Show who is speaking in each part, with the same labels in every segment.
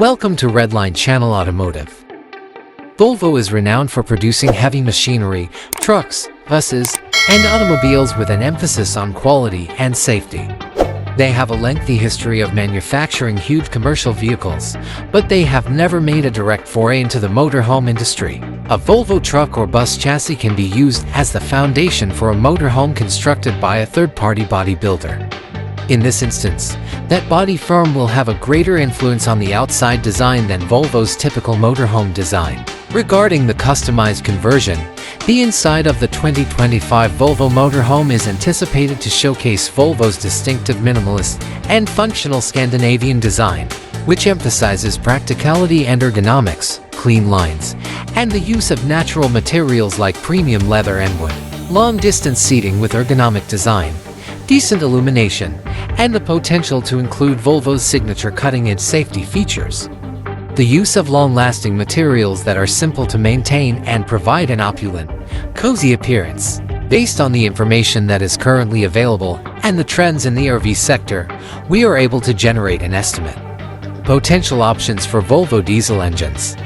Speaker 1: Welcome to Redline Channel Automotive. Volvo is renowned for producing heavy machinery, trucks, buses, and automobiles with an emphasis on quality and safety. They have a lengthy history of manufacturing huge commercial vehicles, but they have never made a direct foray into the motorhome industry. A Volvo truck or bus chassis can be used as the foundation for a motorhome constructed by a third-party bodybuilder. In this instance, that body firm will have a greater influence on the outside design than Volvo's typical motorhome design. Regarding the customized conversion, the inside of the 2025 Volvo Motorhome is anticipated to showcase Volvo's distinctive minimalist and functional Scandinavian design, which emphasizes practicality and ergonomics, clean lines, and the use of natural materials like premium leather and wood. Long-distance seating with ergonomic design, decent illumination, and the potential to include Volvo's signature cutting-edge safety features. The use of long-lasting materials that are simple to maintain and provide an opulent, cozy appearance. Based on the information that is currently available and the trends in the RV sector, we are able to generate an estimate. Potential options for Volvo diesel engines.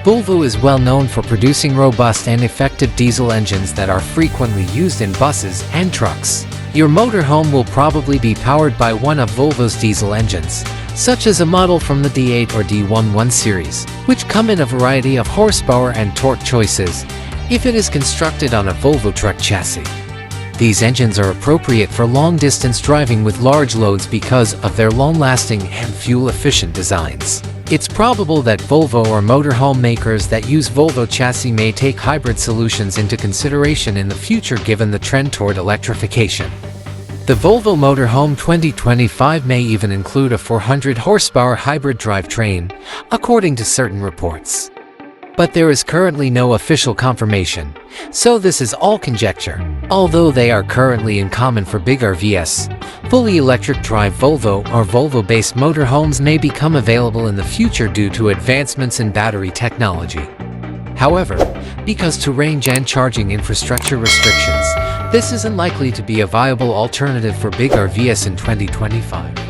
Speaker 1: Volvo is well known for producing robust and effective diesel engines that are frequently used in buses and trucks. Your motorhome will probably be powered by one of Volvo's diesel engines, such as a model from the D8 or D11 series, which come in a variety of horsepower and torque choices if it is constructed on a Volvo truck chassis. These engines are appropriate for long-distance driving with large loads because of their long-lasting and fuel-efficient designs. It's probable that Volvo or motorhome makers that use Volvo chassis may take hybrid solutions into consideration in the future given the trend toward electrification. The Volvo Motorhome 2025 may even include a 400 horsepower hybrid drivetrain, according to certain reports. But there is currently no official confirmation, so this is all conjecture. Although they are currently in common for big RVs, fully electric drive Volvo or Volvo-based motorhomes may become available in the future due to advancements in battery technology. However, because to range and charging infrastructure restrictions, this is unlikely to be a viable alternative for big RVs in 2025.